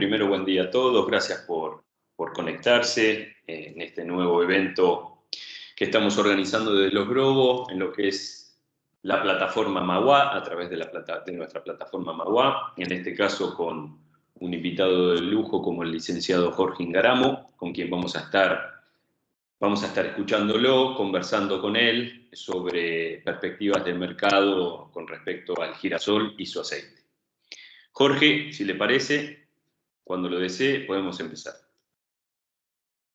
Primero, buen día a todos. Gracias por conectarse en este nuevo evento que estamos organizando desde Los Globos, en lo que es la plataforma Magua, a través de nuestra plataforma Magua, en este caso con un invitado de lujo como el licenciado Jorge Ingaramo, con quien vamos a estar escuchándolo, conversando con él sobre perspectivas del mercado con respecto al girasol y su aceite. Jorge, si le parece, cuando lo desee, podemos empezar.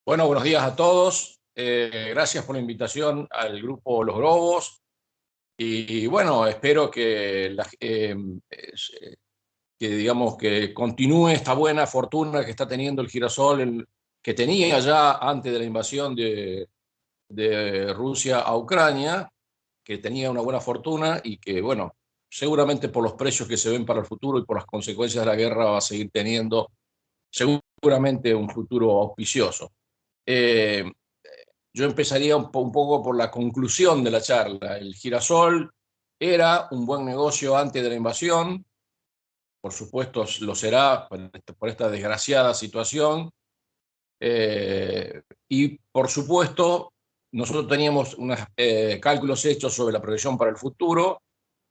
Bueno, buenos días a todos. Gracias por la invitación al grupo Los Globos. Y bueno, espero que digamos que continúe esta buena fortuna que está teniendo el girasol, que tenía ya antes de la invasión de Rusia a Ucrania, que tenía una buena fortuna y que, bueno, seguramente por los precios que se ven para el futuro y por las consecuencias de la guerra va a seguir teniendo seguramente un futuro auspicioso. Yo empezaría un poco por la conclusión de la charla. El girasol era un buen negocio antes de la invasión, por supuesto lo será por esta desgraciada situación, y por supuesto nosotros teníamos unos cálculos hechos sobre la proyección para el futuro,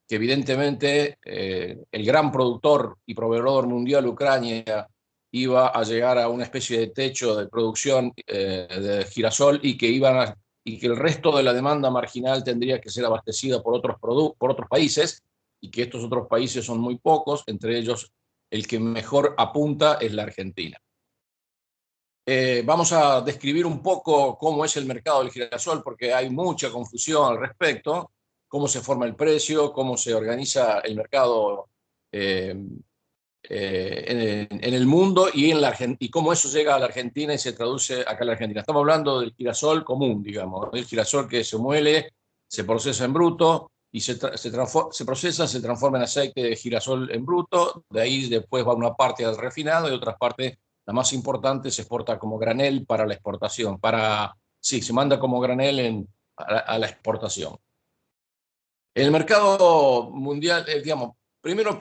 que evidentemente el gran productor y proveedor mundial, Ucrania, iba a llegar a una especie de techo de producción de girasol y que el resto de la demanda marginal tendría que ser abastecida por otros países, y que estos otros países son muy pocos, entre ellos el que mejor apunta es la Argentina. Vamos a describir un poco cómo es el mercado del girasol, porque hay mucha confusión al respecto, cómo se forma el precio, cómo se organiza el mercado en el mundo y cómo eso llega a la Argentina y se traduce acá en la Argentina. Estamos hablando del girasol común, digamos, el girasol que se muele, se procesa en bruto y se transforma en aceite de girasol en bruto. De ahí después va una parte al refinado y otra parte, la más importante, se exporta como granel para la exportación. Se manda como granel a la exportación. En el mercado mundial, digamos, primero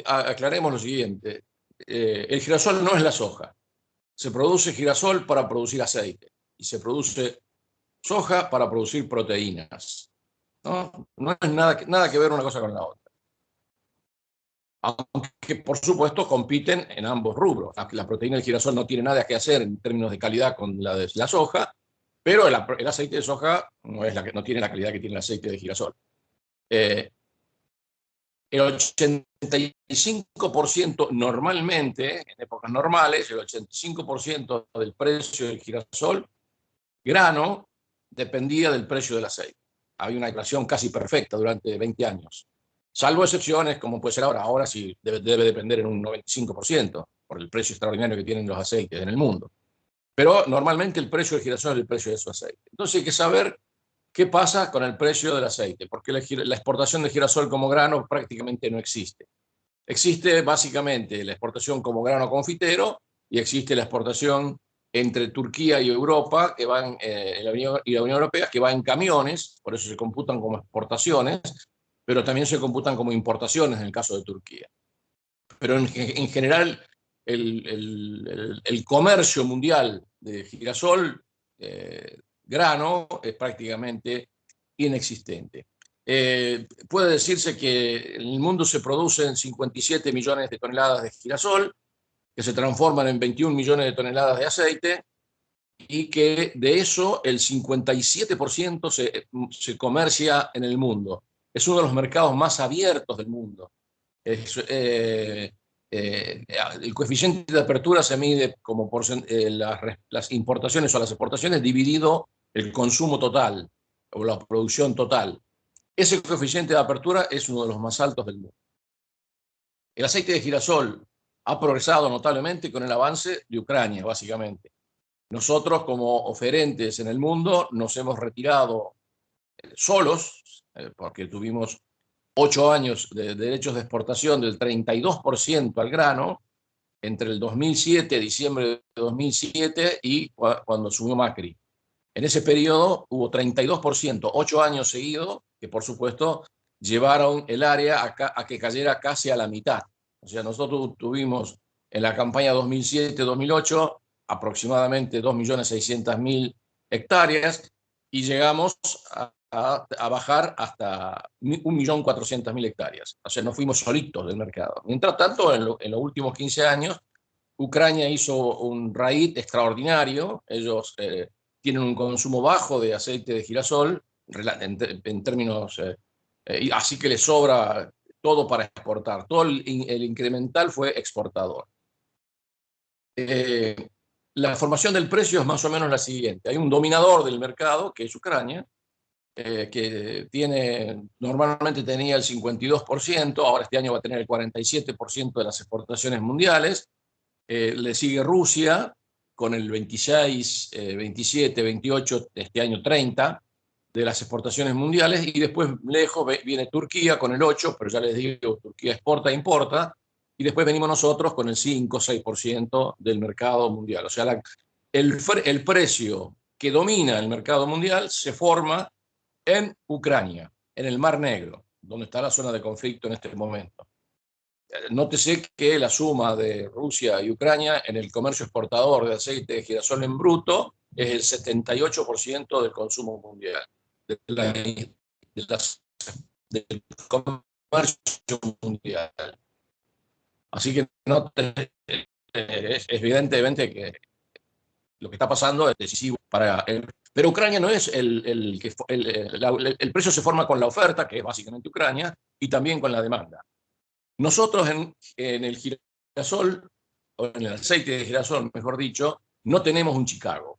aclaremos lo siguiente. El girasol no es la soja. Se produce girasol para producir aceite y se produce soja para producir proteínas. No es nada que ver una cosa con la otra. Aunque, por supuesto, compiten en ambos rubros. La proteína del girasol no tiene nada que hacer en términos de calidad con la de la soja, pero el aceite de soja no tiene la calidad que tiene el aceite de girasol. El 85% normalmente, en épocas normales, el 85% del precio del girasol grano dependía del precio del aceite. Había una ecuación casi perfecta durante 20 años. Salvo excepciones, como puede ser ahora. Ahora sí debe depender en un 95% por el precio extraordinario que tienen los aceites en el mundo. Pero normalmente el precio del girasol es el precio de su aceite. Entonces hay que saber qué pasa con el precio del aceite, porque la exportación de girasol como grano prácticamente no existe. Existe básicamente la exportación como grano confitero y existe la exportación entre Turquía y Europa, y la Unión Europea, que va en camiones, por eso se computan como exportaciones, pero también se computan como importaciones en el caso de Turquía. Pero en general el comercio mundial de girasol grano es prácticamente inexistente. Puede decirse que en el mundo se producen 57 millones de toneladas de girasol, que se transforman en 21 millones de toneladas de aceite, y que de eso el 57% se comercia en el mundo. Es uno de los mercados más abiertos del mundo. El coeficiente de apertura se mide como las importaciones o las exportaciones dividido el consumo total o la producción total. Ese coeficiente de apertura es uno de los más altos del mundo. El aceite de girasol ha progresado notablemente con el avance de Ucrania, básicamente. Nosotros, como oferentes en el mundo, nos hemos retirado solos, porque tuvimos 8 años de derechos de exportación del 32% al grano, entre el 2007, diciembre de 2007, y cuando asumió Macri. En ese periodo hubo 32%, 8 años seguidos, que por supuesto llevaron el área a que cayera casi a la mitad. O sea, nosotros tuvimos En la campaña 2007-2008, aproximadamente 2.600.000 hectáreas, y llegamos a bajar hasta 1.400.000 hectáreas. O sea, nos fuimos solitos del mercado. Mientras tanto, en los últimos 15 años, Ucrania hizo un raid extraordinario. Ellos tienen un consumo bajo de aceite de girasol, en términos, así que les sobra todo para exportar. Todo el incremental fue exportador. La formación del precio es más o menos la siguiente. Hay un dominador del mercado, que es Ucrania, que normalmente tenía el 52%, ahora este año va a tener el 47% de las exportaciones mundiales. Le sigue Rusia con el 26, 27, 28, este año 30 de las exportaciones mundiales, y después lejos viene Turquía con el 8, pero ya les digo, Turquía exporta e importa, y después venimos nosotros con el 5, 6% del mercado mundial. O sea, el precio que domina el mercado mundial se forma en Ucrania, en el Mar Negro, donde está la zona de conflicto en este momento. Nótese que la suma de Rusia y Ucrania en el comercio exportador de aceite de girasol en bruto es el 78% del consumo mundial, del comercio mundial. Así que es evidentemente que lo que está pasando es decisivo para él. Pero Ucrania no es el precio se forma con la oferta, que es básicamente Ucrania, y también con la demanda. Nosotros en el girasol, o en el aceite de girasol, mejor dicho, no tenemos un Chicago.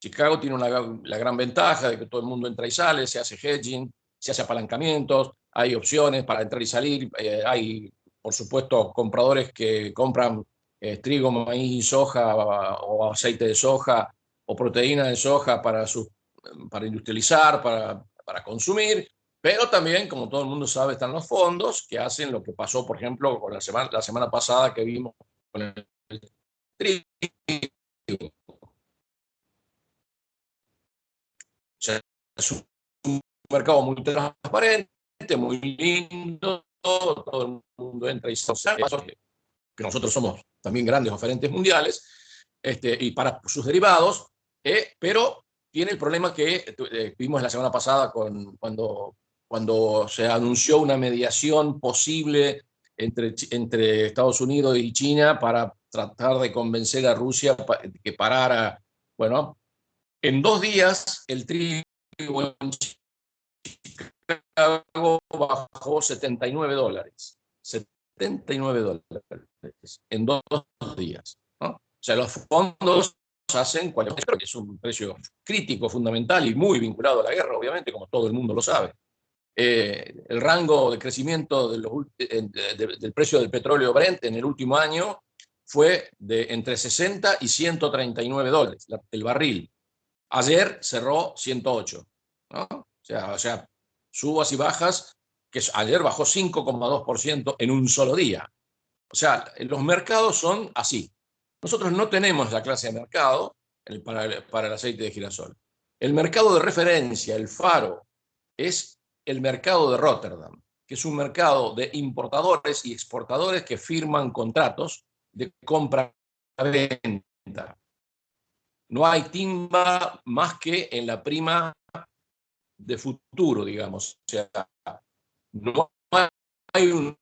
Chicago tiene la gran ventaja de que todo el mundo entra y sale, se hace hedging, se hace apalancamientos, hay opciones para entrar y salir, hay, por supuesto, compradores que compran trigo, maíz, soja o aceite de soja o proteína de soja para industrializar, para consumir, pero también, como todo el mundo sabe, están los fondos que hacen lo que pasó, por ejemplo, con la semana pasada que vimos con el trigo. O sea, es un mercado muy transparente, muy lindo, todo el mundo entra y sale, que nosotros somos también grandes oferentes mundiales, y para sus derivados, pero tiene el problema que vimos la semana pasada cuando se anunció una mediación posible entre Estados Unidos y China para tratar de convencer a Rusia que parara. Bueno, en 2 días el trigo en Chicago bajó $79. $79 en 2 días, ¿no? O sea, los fondos hacen cualquier, es un precio crítico, fundamental y muy vinculado a la guerra, obviamente, como todo el mundo lo sabe. El rango de crecimiento del precio del petróleo Brent en el último año fue de entre 60 y $139 el barril. Ayer cerró 108, ¿no? O sea, subas y bajas, que ayer bajó 5,2% en un solo día. O sea, los mercados son así. Nosotros no tenemos la clase de mercado para el aceite de girasol. El mercado de referencia, el faro, es el mercado de Rotterdam, que es un mercado de importadores y exportadores que firman contratos de compra-venta. No hay timba más que en la prima de futuro, digamos. O sea, no hay un...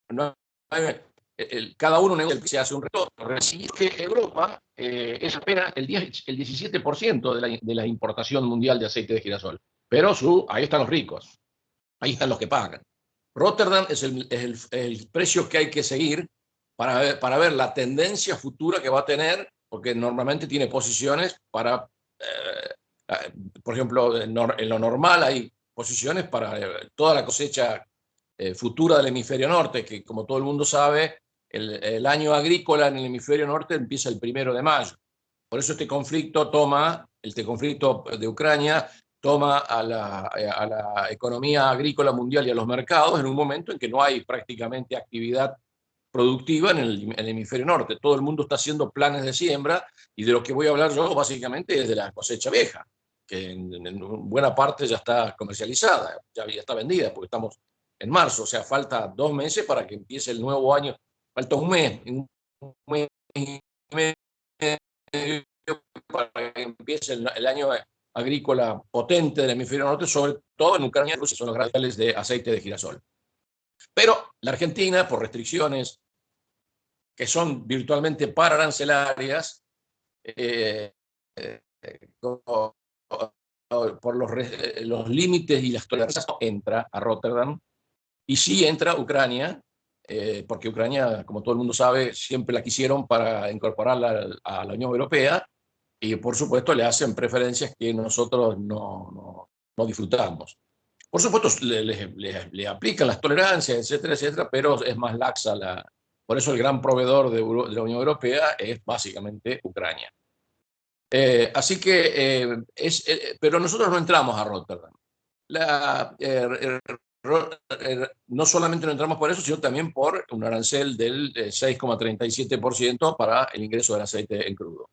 No hay, cada uno se hace un retorno. Y que Europa es apenas el 17% de la importación mundial de aceite de girasol. Pero ahí están los ricos, ahí están los que pagan. Rotterdam es el precio que hay que seguir para ver la tendencia futura que va a tener, porque normalmente tiene posiciones para, por ejemplo, en lo normal hay posiciones para toda la cosecha futura del hemisferio norte, que como todo el mundo sabe, el año agrícola en el hemisferio norte empieza el 1 de mayo. Por eso este conflicto de Ucrania toma a la economía agrícola mundial y a los mercados en un momento en que no hay prácticamente actividad productiva en el hemisferio norte. Todo el mundo está haciendo planes de siembra, y de lo que voy a hablar yo básicamente es de la cosecha vieja, que en buena parte ya está comercializada, ya está vendida, porque estamos en marzo, o sea, falta 2 meses para que empiece el nuevo año, falta un mes y medio para que empiece el año agrícola potente del hemisferio norte, sobre todo en Ucrania y Rusia, son los grandes de aceite de girasol. Pero la Argentina, por restricciones que son virtualmente pararancelarias, eh, eh, por los límites y las tolerancias, entra a Rotterdam y sí entra Ucrania, porque Ucrania, como todo el mundo sabe, siempre la quisieron para incorporarla a la Unión Europea y por supuesto le hacen preferencias que nosotros no disfrutamos. Por supuesto, le aplican las tolerancias, etcétera, etcétera, pero es más laxa por eso el gran proveedor de la Unión Europea es básicamente Ucrania. Así que, pero nosotros no entramos a Rotterdam. No solamente no entramos por eso, sino también por un arancel del 6,37% para el ingreso del aceite en crudo,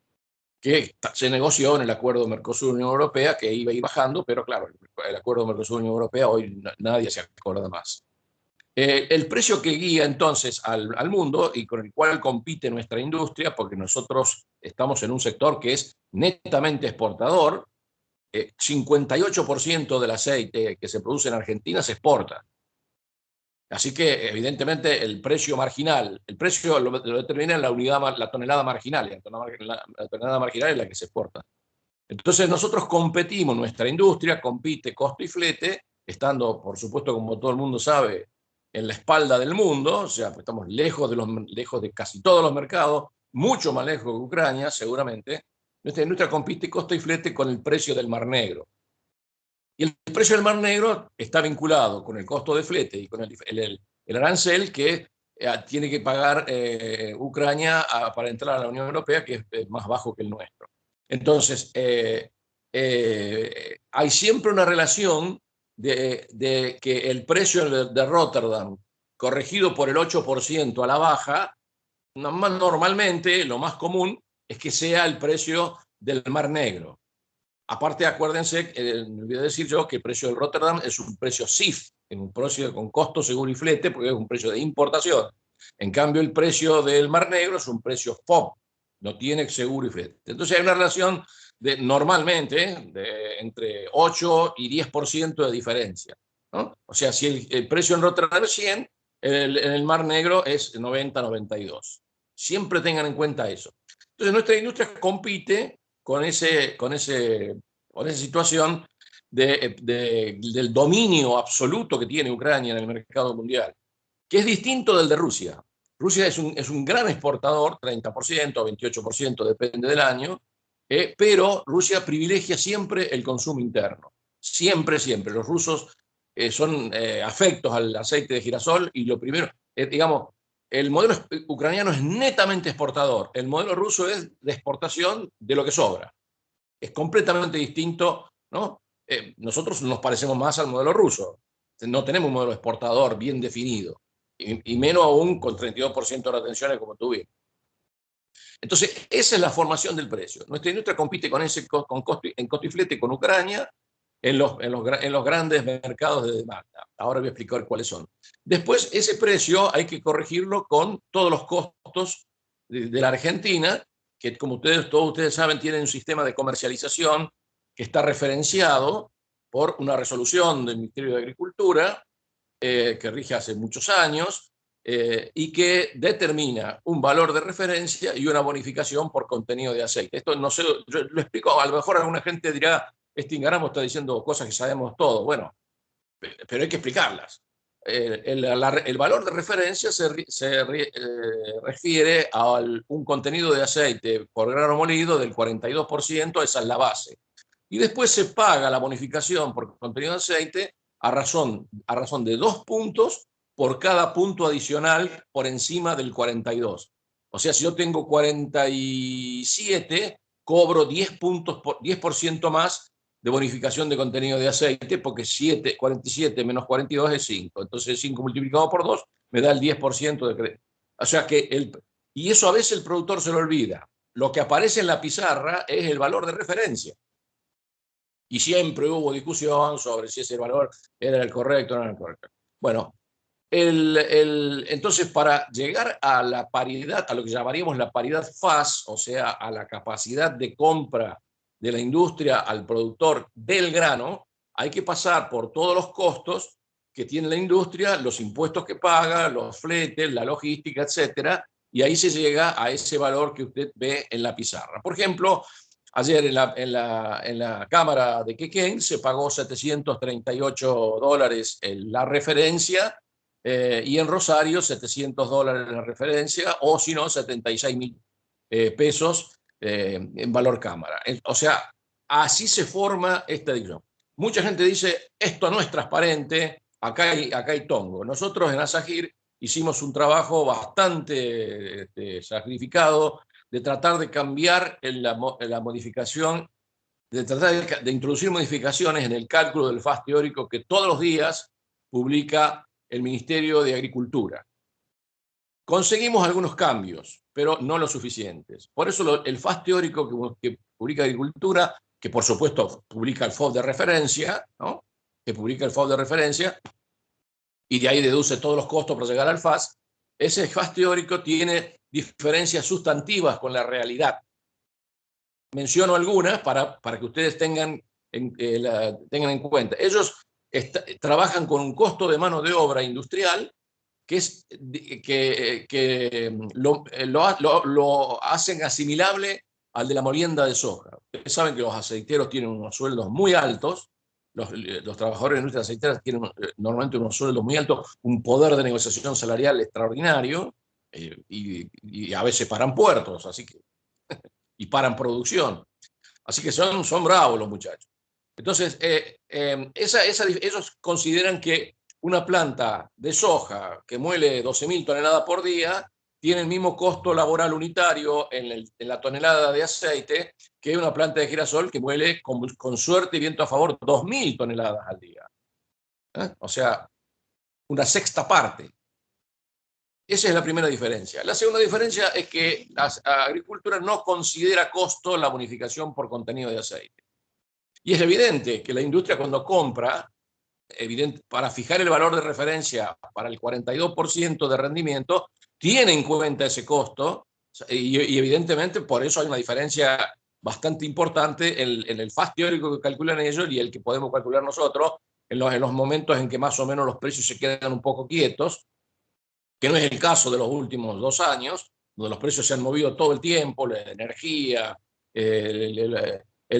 que se negoció en el acuerdo Mercosur-Unión Europea, que iba a ir bajando, pero claro, el acuerdo Mercosur-Unión Europea hoy nadie se acuerda más. El precio que guía entonces al mundo y con el cual compite nuestra industria, porque nosotros estamos en un sector que es netamente exportador, 58% del aceite que se produce en Argentina se exporta. Así que, evidentemente, el precio marginal, el precio lo determina la tonelada marginal, la tonelada marginal es la que se exporta. Entonces, nosotros competimos, nuestra industria compite costo y flete, estando, por supuesto, como todo el mundo sabe, en la espalda del mundo, o sea, estamos lejos de casi todos los mercados, mucho más lejos que Ucrania, seguramente. Nuestra industria compite costo y flete con el precio del Mar Negro. Y el precio del Mar Negro está vinculado con el costo de flete y con el arancel que tiene que pagar Ucrania para entrar a la Unión Europea, que es más bajo que el nuestro. Entonces, hay siempre una relación de que el precio de Rotterdam, corregido por el 8% a la baja, normalmente lo más común es que sea el precio del Mar Negro. Aparte, acuérdense, me olvidé decir yo que el precio del Rotterdam es un precio CIF, un precio con costo, seguro y flete, porque es un precio de importación. En cambio, el precio del Mar Negro es un precio FOB, no tiene seguro y flete. Entonces hay una relación normalmente entre 8 y 10% de diferencia, ¿no? O sea, si el precio en Rotterdam es 100, en el Mar Negro es 90, 92. Siempre tengan en cuenta eso. Entonces nuestra industria compite con esa situación del dominio absoluto que tiene Ucrania en el mercado mundial, que es distinto del de Rusia. Rusia es un gran exportador, 30%, 28%, depende del año, pero Rusia privilegia siempre el consumo interno. Siempre, siempre. Los rusos son afectos al aceite de girasol y lo primero, digamos, el modelo ucraniano es netamente exportador. El modelo ruso es de exportación de lo que sobra. Es completamente distinto, ¿no? Nosotros nos parecemos más al modelo ruso. No tenemos un modelo exportador bien definido. Y menos aún con 32% de retenciones como tuvimos. Entonces, esa es la formación del precio. Nuestra industria compite con costo y flete con Ucrania en los grandes mercados de demanda. Ahora voy a explicar cuáles son. Después, ese precio hay que corregirlo con todos los costos de la Argentina, que como todos ustedes saben, tienen un sistema de comercialización que está referenciado por una resolución del Ministerio de Agricultura que rige hace muchos años y que determina un valor de referencia y una bonificación por contenido de aceite. Esto no sé, yo lo explico, a lo mejor alguna gente dirá, este Ingaramo está diciendo cosas que sabemos todos. Bueno, pero hay que explicarlas. El valor de referencia se refiere a un contenido de aceite por grano molido del 42%, esa es la base. Y después se paga la bonificación por contenido de aceite a razón de 2 puntos por cada punto adicional por encima del 42. O sea, si yo tengo 47, cobro 10% más de bonificación de contenido de aceite, porque 47 menos 42 es 5. Entonces 5 multiplicado por 2 me da el 10% de crédito. O sea que, y eso a veces el productor se lo olvida. Lo que aparece en la pizarra es el valor de referencia. Y siempre hubo discusión sobre si ese valor era el correcto o no era el correcto. Bueno, Entonces, para llegar a la paridad, a lo que llamaríamos la paridad FAS, o sea, a la capacidad de compra de la industria al productor del grano, hay que pasar por todos los costos que tiene la industria, los impuestos que paga, los fletes, la logística, etcétera, y ahí se llega a ese valor que usted ve en la pizarra. Por ejemplo, ayer en la Cámara de Quequén se pagó $738 la referencia, y en Rosario $700 la referencia, o si no, 76.000 pesos en valor cámara. O sea, así se forma esta división. Mucha gente dice, esto no es transparente, acá hay tongo. Nosotros en Asagir hicimos un trabajo bastante sacrificado de tratar de cambiar en la modificación, de tratar de introducir modificaciones en el cálculo del FAS teórico que todos los días publica el Ministerio de Agricultura. Conseguimos algunos cambios, pero no los suficientes. Por eso el FAS teórico que publica Agricultura, que por supuesto publica el FOB de referencia, ¿no? Que publica el FOB de referencia, y de ahí deduce todos los costos para llegar al FAS, ese FAS teórico tiene diferencias sustantivas con la realidad. Menciono algunas para que ustedes tengan en cuenta. Ellos trabajan con un costo de mano de obra industrial que lo hacen asimilable al de la molienda de soja. Ustedes saben que los aceiteros tienen unos sueldos muy altos, los trabajadores de la industria aceitera tienen normalmente unos sueldos muy altos, un poder de negociación salarial extraordinario, y a veces paran puertos, así que, y paran producción. Así que son bravos los muchachos. Entonces, ellos consideran que una planta de soja que muele 12.000 toneladas por día tiene el mismo costo laboral unitario en la tonelada de aceite que una planta de girasol que muele con suerte y viento a favor 2.000 toneladas al día. O sea, una sexta parte. Esa es la primera diferencia. La segunda diferencia es que la agricultura no considera costo la bonificación por contenido de aceite. Y es evidente que la industria cuando compra, para fijar el valor de referencia para el 42% de rendimiento, tiene en cuenta ese costo, y evidentemente por eso hay una diferencia bastante importante en el FAS teórico que calculan ellos y el que podemos calcular nosotros en los momentos en que más o menos los precios se quedan un poco quietos, que no es el caso de los últimos 2 años, donde los precios se han movido todo el tiempo, la energía,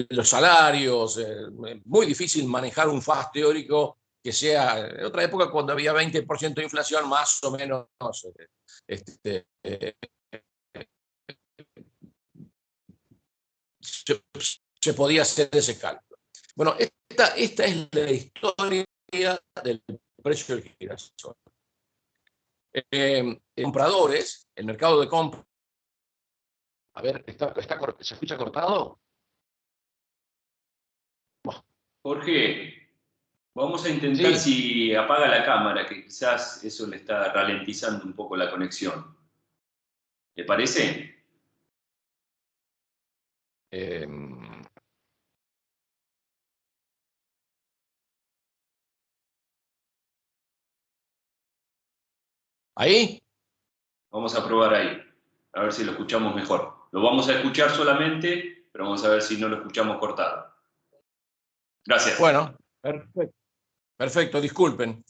los salarios. Muy difícil manejar un FAS teórico que sea, en otra época cuando había 20% de inflación, más o menos se podía hacer ese cálculo. Bueno, esta es la historia del precio del girasol. Compradores, el mercado de compra. A ver, ¿se escucha cortado? Jorge, vamos a intentar si apaga la cámara, que quizás eso le está ralentizando un poco la conexión. ¿Le parece? ¿Ahí? Vamos a probar ahí, a ver si lo escuchamos mejor. Lo vamos a escuchar solamente, pero vamos a ver si no lo escuchamos cortado. Gracias. Bueno, perfecto, disculpen.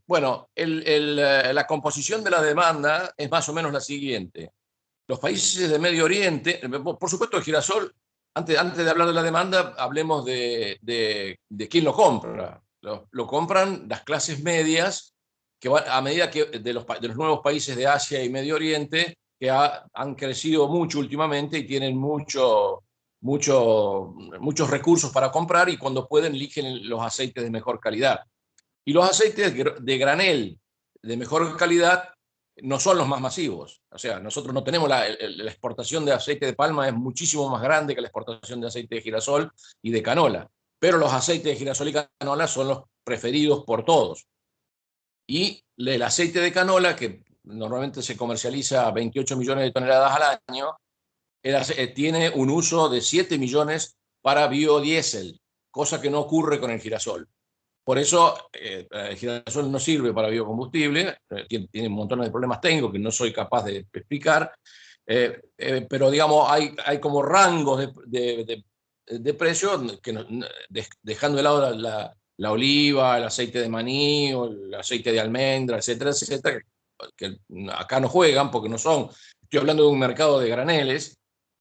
Bueno, la composición de la demanda es más o menos la siguiente. Los países de Medio Oriente, por supuesto el girasol, antes de hablar de la demanda, hablemos de quién lo compra. Lo compran las clases medias, que a medida que de los nuevos países de Asia y Medio Oriente, que han crecido mucho últimamente y tienen muchos recursos para comprar, y cuando pueden eligen los aceites de mejor calidad. Y los aceites de granel de mejor calidad no son los más masivos. O sea, nosotros no tenemos la exportación de aceite de palma, es muchísimo más grande que la exportación de aceite de girasol y de canola. Pero los aceites de girasol y canola son los preferidos por todos. Y el aceite de canola, que normalmente se comercializa a 28 millones de toneladas al año, tiene un uso de 7 millones para biodiesel, cosa que no ocurre con el girasol. Por eso el girasol no sirve para biocombustible, tiene un montón de problemas técnicos que no soy capaz de explicar, pero digamos hay como rangos de precios que dejando de lado la oliva, el aceite de maní, o el aceite de almendra, etcétera, etcétera, que acá no juegan porque no son, estoy hablando de un mercado de graneles,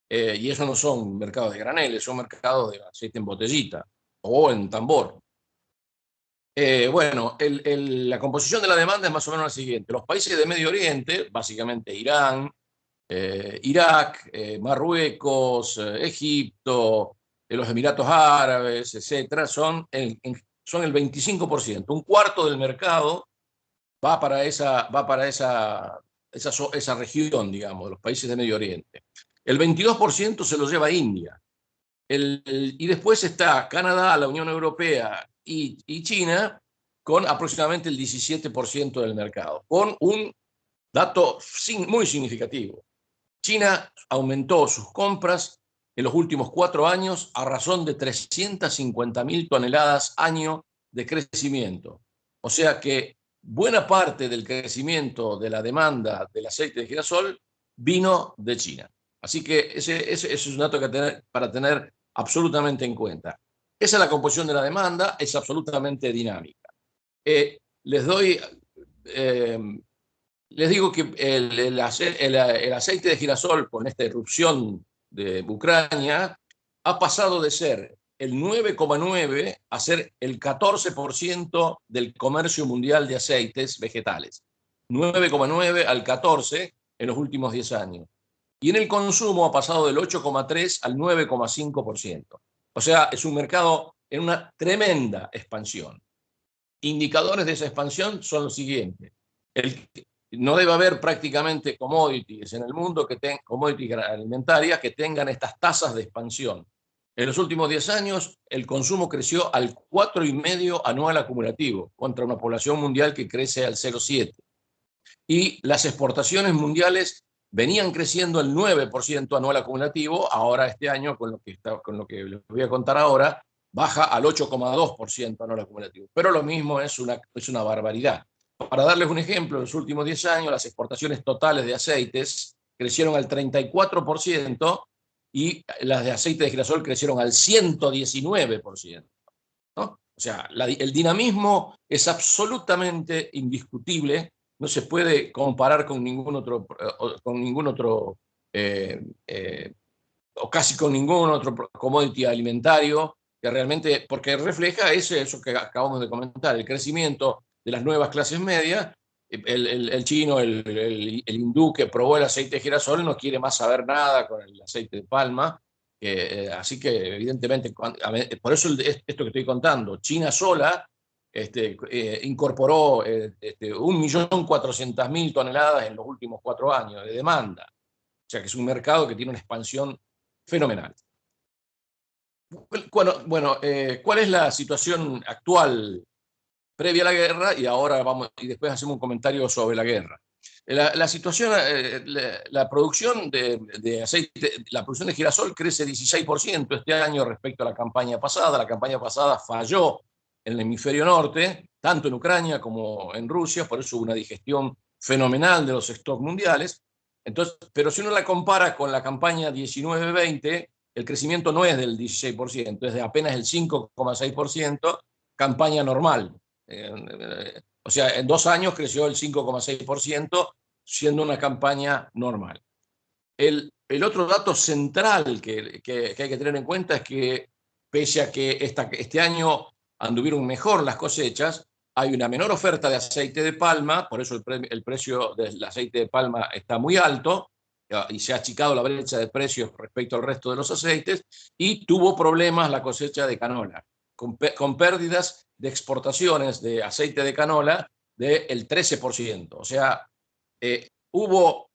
y eso no son mercados de graneles, son mercados de aceite en botellita o en tambor. Bueno, la composición de la demanda es más o menos la siguiente. Los países de Medio Oriente, básicamente Irán, Irak, Marruecos, Egipto, los Emiratos Árabes, etcétera, son el 25%. Un cuarto del mercado va para esa región, digamos, de los países de Medio Oriente. El 22% se lo lleva India. Y después está Canadá, la Unión Europea y China con aproximadamente el 17% del mercado, con un dato muy significativo. China aumentó sus compras en los últimos 4 años a razón de 350.000 toneladas año de crecimiento. O sea que buena parte del crecimiento de la demanda del aceite de girasol vino de China. Así que ese es un dato para tener absolutamente en cuenta. Esa es la composición de la demanda, es absolutamente dinámica. Les digo que el aceite de girasol con esta irrupción de Ucrania ha pasado de ser el 9,9 a ser el 14% del comercio mundial de aceites vegetales. 9,9 al 14 en los últimos 10 años. Y en el consumo ha pasado del 8,3 al 9,5%. O sea, es un mercado en una tremenda expansión. Indicadores de esa expansión son los siguientes. No debe haber prácticamente commodities en el mundo, commodities alimentarias, que tengan estas tasas de expansión. En los últimos 10 años, el consumo creció al 4,5 anual acumulativo, contra una población mundial que crece al 0,7. Y las exportaciones mundiales venían creciendo al 9% anual acumulativo, ahora este año, con lo que les voy a contar ahora, baja al 8,2% anual acumulativo. Pero lo mismo es una barbaridad. Para darles un ejemplo, en los últimos 10 años las exportaciones totales de aceites crecieron al 34% y las de aceite de girasol crecieron al 119%. ¿No? O sea, el dinamismo es absolutamente indiscutible, no se puede comparar con ningún otro o casi con ningún otro commodity alimentario, que realmente, porque refleja eso que acabamos de comentar, el crecimiento de las nuevas clases medias. El chino, el hindú que probó el aceite de girasol no quiere más saber nada con el aceite de palma. Así que evidentemente, por eso esto que estoy contando, China sola incorporó 1.400.000 toneladas en los últimos 4 años de demanda. O sea que es un mercado que tiene una expansión fenomenal. Bueno, ¿cuál es la situación actual previa a la guerra? Y ahora y después hacemos un comentario sobre la guerra. La situación, la producción de aceite, la producción de girasol crece 16% este año respecto a la campaña pasada. La campaña pasada falló en el hemisferio norte, tanto en Ucrania como en Rusia, por eso hubo una digestión fenomenal de los stocks mundiales. Entonces, pero si uno la compara con la campaña 19-20, el crecimiento no es del 16%, es de apenas el 5,6%, campaña normal. O sea, en 2 años creció el 5,6%, siendo una campaña normal. El otro dato central que hay que tener en cuenta es que, pese a que este año anduvieron mejor las cosechas, hay una menor oferta de aceite de palma, por eso el precio del aceite de palma está muy alto y se ha achicado la brecha de precios respecto al resto de los aceites, y tuvo problemas la cosecha de canola, con pérdidas de exportaciones de aceite de canola del 13%. O sea, hubo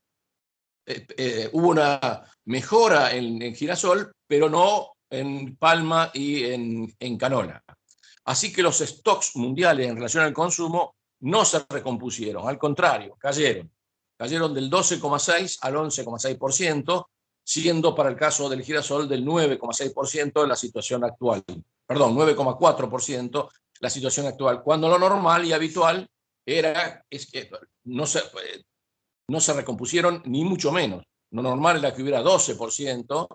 una mejora en girasol, pero no en palma y en canola. Así que los stocks mundiales en relación al consumo no se recompusieron, al contrario, cayeron del 12,6 al 11,6%, siendo para el caso del girasol del 9,6% de la situación actual. Perdón, 9,4% la situación actual, cuando lo normal y habitual es que no se recompusieron ni mucho menos. Lo normal era que hubiera 12%,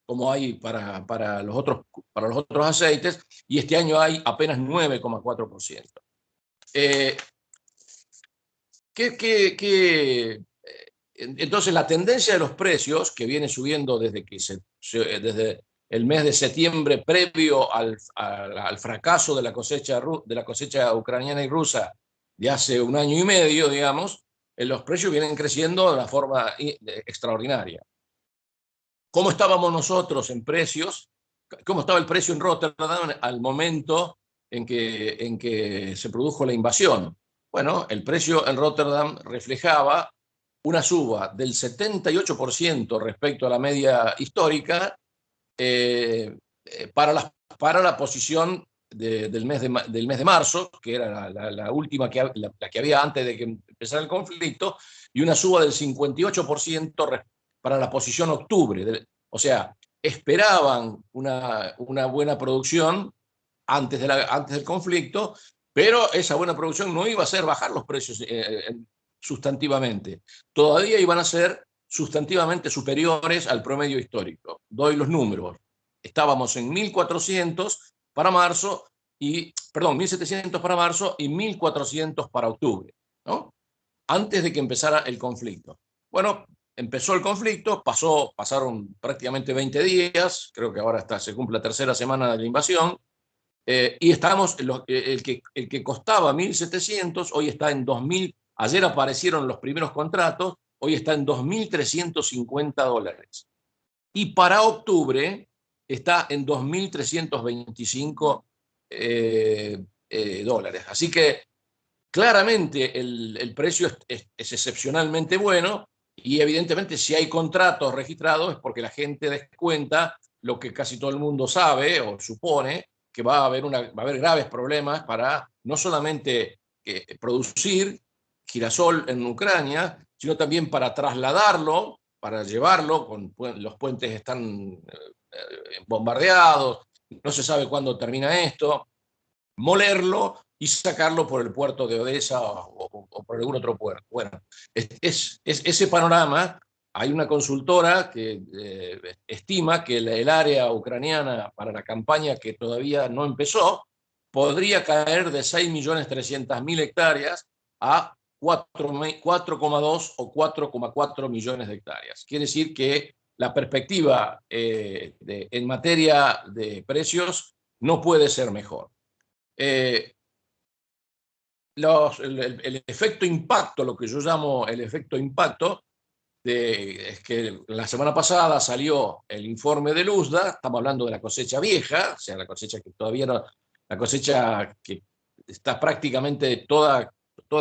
como hay para los otros aceites, y este año hay apenas 9,4%. Entonces, la tendencia de los precios, que viene subiendo desde el mes de septiembre, previo al fracaso de la cosecha ucraniana y rusa de hace un año y medio, digamos, los precios vienen creciendo de una forma extraordinaria. ¿Cómo estábamos nosotros en precios? ¿Cómo estaba el precio en Rotterdam al momento en que se produjo la invasión? Bueno, el precio en Rotterdam reflejaba una suba del 78% respecto a la media histórica para la posición del mes de marzo, que era la última la que había antes de que empezara el conflicto, y una suba del 58% para la posición octubre. O sea, esperaban una buena producción antes del conflicto, pero esa buena producción no iba a hacer bajar los precios sustantivamente. Todavía iban a ser sustantivamente superiores al promedio histórico. Doy los números. Estábamos en 1.400 para marzo, perdón, 1.700 para marzo y 1.400 para octubre, ¿no? Antes de que empezara el conflicto. Bueno, empezó el conflicto, pasaron prácticamente 20 días, creo que ahora se cumple la tercera semana de la invasión, y estamos, el que costaba 1.700, hoy está en 2.000, ayer aparecieron los primeros contratos, hoy está en $2.350. Y para octubre está en 2.325 dólares. Así que claramente el precio es excepcionalmente bueno, y evidentemente si hay contratos registrados es porque la gente descuenta lo que casi todo el mundo sabe o supone, que va a haber graves problemas para no solamente producir girasol en Ucrania, sino también para trasladarlo, para llevarlo, los puentes están bombardeados, no se sabe cuándo termina esto, molerlo y sacarlo por el puerto de Odessa o por algún otro puerto. Bueno, es ese panorama. Hay una consultora que estima que el área ucraniana para la campaña que todavía no empezó podría caer de 6.300.000 hectáreas a 4,2 o 4,4 millones de hectáreas. Quiere decir que la perspectiva en materia de precios no puede ser mejor. El efecto impacto, lo que yo llamo el efecto impacto, es que la semana pasada salió el informe de USDA, estamos hablando de la cosecha vieja, o sea, la cosecha que todavía no, la cosecha que está prácticamente toda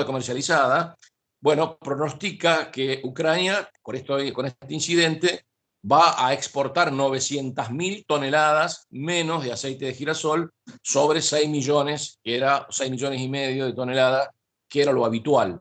comercializada. Bueno, pronostica que Ucrania, con este incidente, va a exportar 900.000 toneladas menos de aceite de girasol sobre 6 millones, que era 6 millones y medio de toneladas, que era lo habitual.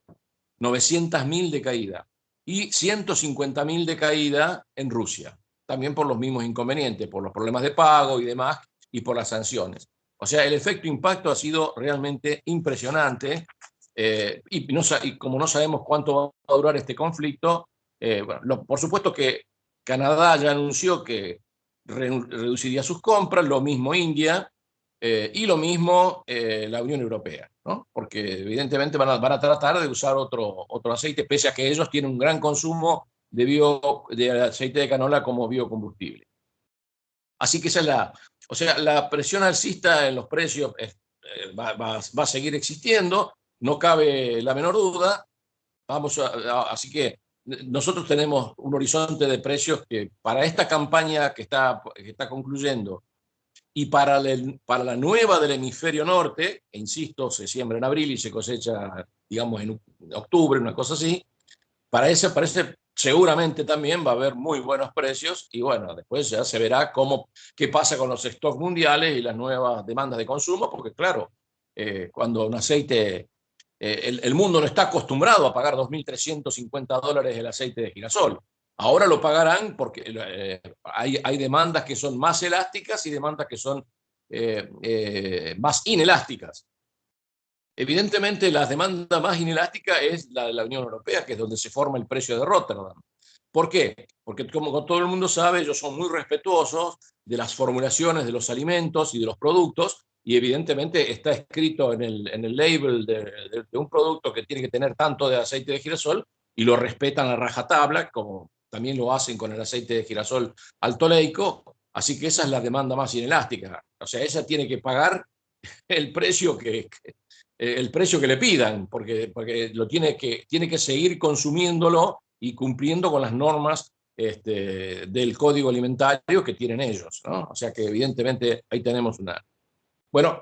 900.000 de caída y 150.000 de caída en Rusia, también por los mismos inconvenientes, por los problemas de pago y demás, y por las sanciones. O sea, el efecto impacto ha sido realmente impresionante, y como no sabemos cuánto va a durar este conflicto, bueno, por supuesto que Canadá ya anunció que reduciría sus compras, lo mismo India, y lo mismo la Unión Europea, ¿no? Porque evidentemente van a tratar de usar otro aceite, pese a que ellos tienen un gran consumo de aceite de canola como biocombustible. Así que o sea, la presión alcista en los precios va a seguir existiendo, no cabe la menor duda. Así que nosotros tenemos un horizonte de precios que para esta campaña que está concluyendo y para la nueva del hemisferio norte, e insisto, se siembra en abril y se cosecha, digamos, en octubre, una cosa así, para ese seguramente también va a haber muy buenos precios, y bueno, después ya se verá qué pasa con los stocks mundiales y las nuevas demandas de consumo, porque claro, cuando un aceite, el mundo no está acostumbrado a pagar $2.350 el aceite de girasol. Ahora lo pagarán porque hay demandas que son más elásticas y demandas que son más inelásticas. Evidentemente, la demanda más inelástica es la de la Unión Europea, que es donde se forma el precio de Rotterdam. ¿Por qué? Porque como todo el mundo sabe, ellos son muy respetuosos de las formulaciones de los alimentos y de los productos, y evidentemente está escrito en el label de un producto que tiene que tener tanto de aceite de girasol, y lo respetan a rajatabla, como también lo hacen con el aceite de girasol altoleico. Así que esa es la demanda más inelástica. O sea, ella tiene que pagar el precio el precio que le pidan, porque tiene que seguir consumiéndolo y cumpliendo con las normas del código alimentario que tienen ellos, ¿no? O sea que evidentemente ahí tenemos una... Bueno,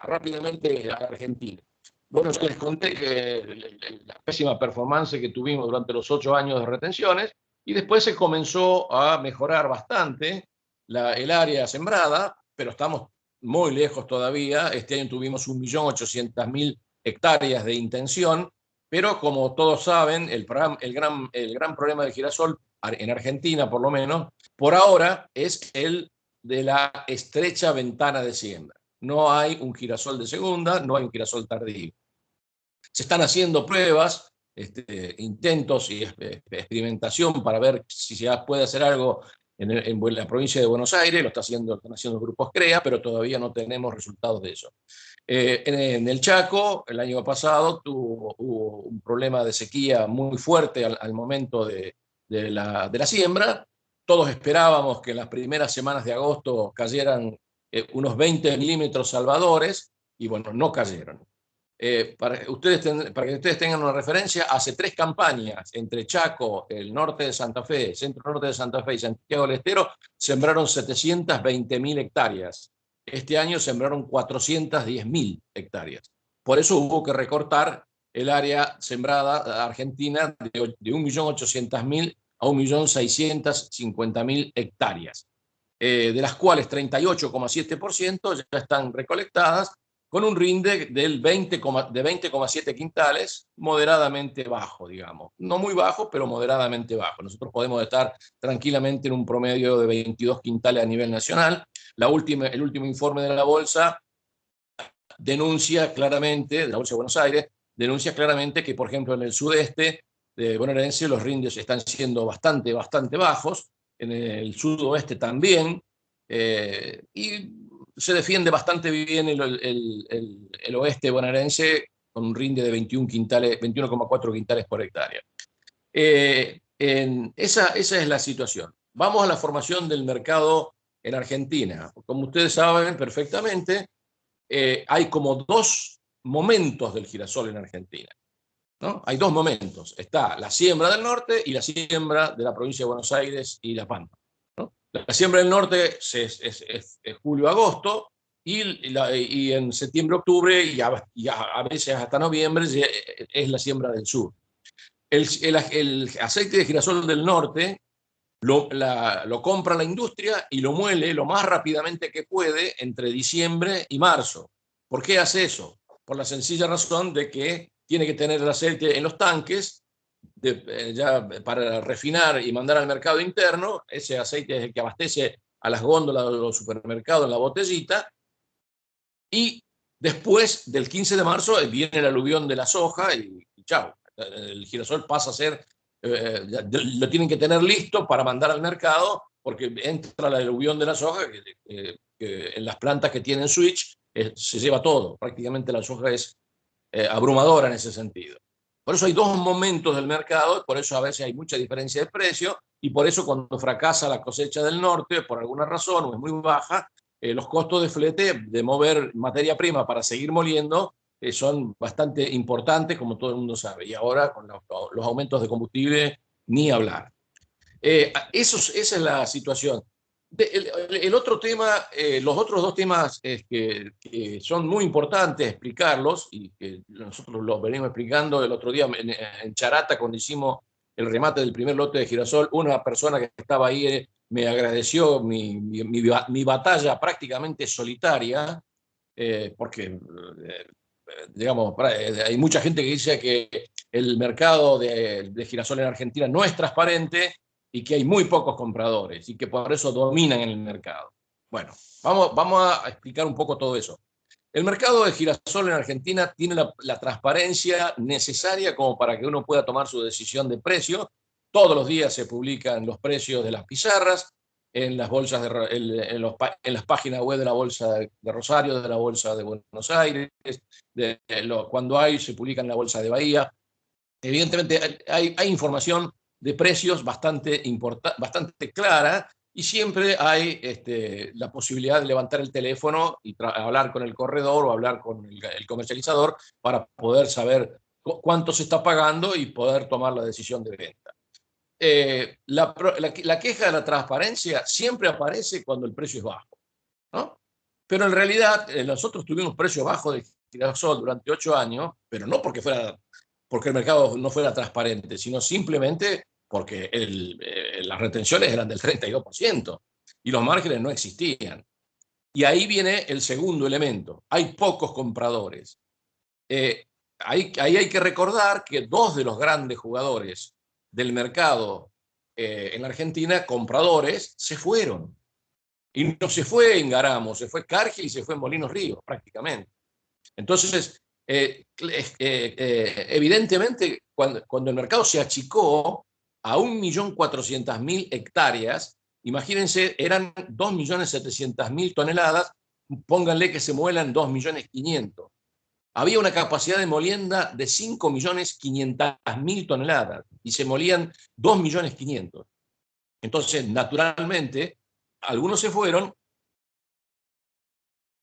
rápidamente a la Argentina. Bueno, yo les conté que la pésima performance que tuvimos durante los 8 años de retenciones, y después se comenzó a mejorar bastante el área sembrada, pero estamos muy lejos todavía. Este año tuvimos 1.800.000 hectáreas de intención, pero como todos saben, el gran problema del girasol, en Argentina por lo menos, por ahora es el de la estrecha ventana de siembra. No hay un girasol de segunda, no hay un girasol tardío. Se están haciendo pruebas, intentos y experimentación para ver si se puede hacer algo en la provincia de Buenos Aires. Están haciendo los grupos CREA, pero todavía no tenemos resultados de eso. En el Chaco, el año pasado, hubo un problema de sequía muy fuerte al momento de la siembra. Todos esperábamos que en las primeras semanas de agosto cayeran unos 20 milímetros salvadores, y bueno, no cayeron. Para que ustedes tengan una referencia, hace 3 campañas entre Chaco, el norte de Santa Fe, centro-norte de Santa Fe y Santiago del Estero, sembraron 720.000 hectáreas. Este año sembraron 410.000 hectáreas. Por eso hubo que recortar el área sembrada argentina de 1.800.000 a 1.650.000 hectáreas, de las cuales 38,7% ya están recolectadas, con un rinde de 20,7 quintales, moderadamente bajo, digamos. No muy bajo, pero moderadamente bajo. Nosotros podemos estar tranquilamente en un promedio de 22 quintales a nivel nacional. El último informe de la Bolsa denuncia claramente, de la Bolsa de Buenos Aires, denuncia claramente que, por ejemplo, en el sudeste bonaerense los rindes están siendo bastante bajos, en el sudoeste también, y se defiende bastante bien el oeste bonaerense con un rinde de 21,4 quintales por hectárea. Esa es la situación. Vamos a la formación del mercado en Argentina. Como ustedes saben perfectamente, hay como 2 momentos del girasol en Argentina, ¿no? Hay 2 momentos. Está la siembra del norte y la siembra de la provincia de Buenos Aires y La Pampa, ¿no? La siembra del norte es julio-agosto, y en septiembre-octubre y a veces hasta noviembre es la siembra del sur. El aceite de girasol del norte lo compra la industria y lo muele lo más rápidamente que puede entre diciembre y marzo. ¿Por qué hace eso? Por la sencilla razón de que tiene que tener el aceite en los tanques ya para refinar y mandar al mercado interno. Ese aceite es el que abastece a las góndolas de los supermercados en la botellita, y después del 15 de marzo viene el aluvión de la soja y chao. El girasol pasa a ser, lo tienen que tener listo para mandar al mercado, porque entra el aluvión de la soja, que en las plantas que tienen switch se lleva todo. Prácticamente la soja es abrumadora en ese sentido. Por eso hay 2 momentos del mercado, por eso a veces hay mucha diferencia de precio, y por eso cuando fracasa la cosecha del norte, por alguna razón, o es muy baja, los costos de flete de mover materia prima para seguir moliendo son bastante importantes, como todo el mundo sabe. Y ahora con los aumentos de combustible, ni hablar. Esa es la situación. El otro tema, los otros 2 temas que son muy importantes explicarlos, y que nosotros los venimos explicando el otro día en Charata, cuando hicimos el remate del primer lote de girasol. Una persona que estaba ahí me agradeció mi batalla prácticamente solitaria, porque, digamos, hay mucha gente que dice que el mercado de girasol en Argentina no es transparente y que hay muy pocos compradores y que por eso dominan en el mercado. Bueno, vamos a explicar un poco todo eso. El mercado de girasol en Argentina tiene la transparencia necesaria como para que uno pueda tomar su decisión de precio. Todos los días se publican los precios de las pizarras, en las bolsas en las páginas web de la Bolsa de Rosario, de la Bolsa de Buenos Aires, cuando se publica en la Bolsa de Bahía. Evidentemente hay información de precios bastante clara, y siempre hay la posibilidad de levantar el teléfono y hablar con el corredor o hablar con el comercializador para poder saber cuánto se está pagando y poder tomar la decisión de venta. La queja de la transparencia siempre aparece cuando el precio es bajo, ¿no? Pero en realidad nosotros tuvimos precio bajo de girasol durante 8 años, pero no porque el mercado no fuera transparente, sino simplemente porque las retenciones eran del 32% y los márgenes no existían. Y ahí viene el segundo elemento. Hay pocos compradores. Ahí hay que recordar que 2 de los grandes jugadores del mercado en la Argentina, compradores, se fueron. Y no se fue Ingaramo, se fue Cargill y se fue Molinos Ríos, prácticamente. Entonces, evidentemente, cuando el mercado se achicó a 1.400.000 hectáreas, imagínense, eran 2.700.000 toneladas, pónganle que se muelan 2.500.000. Había una capacidad de molienda de 5.500.000 toneladas y se molían 2.500.000. Entonces, naturalmente, algunos se fueron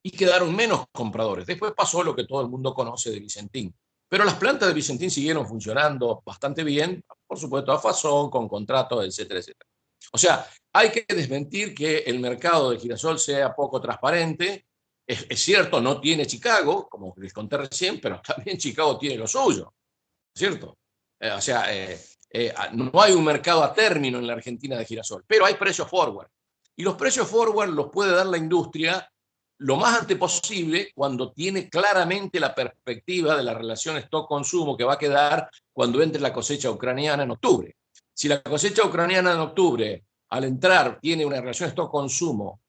y quedaron menos compradores. Después pasó lo que todo el mundo conoce de Vicentín. Pero las plantas de Vicentín siguieron funcionando bastante bien, por supuesto a fazón, con contratos, etcétera, etcétera. O sea, hay que desmentir que el mercado de girasol sea poco transparente. Es cierto, no tiene Chicago, como les conté recién, pero también Chicago tiene lo suyo, ¿cierto? No hay un mercado a término en la Argentina de girasol, pero hay precios forward. Y los precios forward los puede dar la industria lo más antes posible cuando tiene claramente la perspectiva de la relación stock-consumo que va a quedar cuando entre la cosecha ucraniana en octubre. Si la cosecha ucraniana en octubre, al entrar, tiene una relación stock-consumo,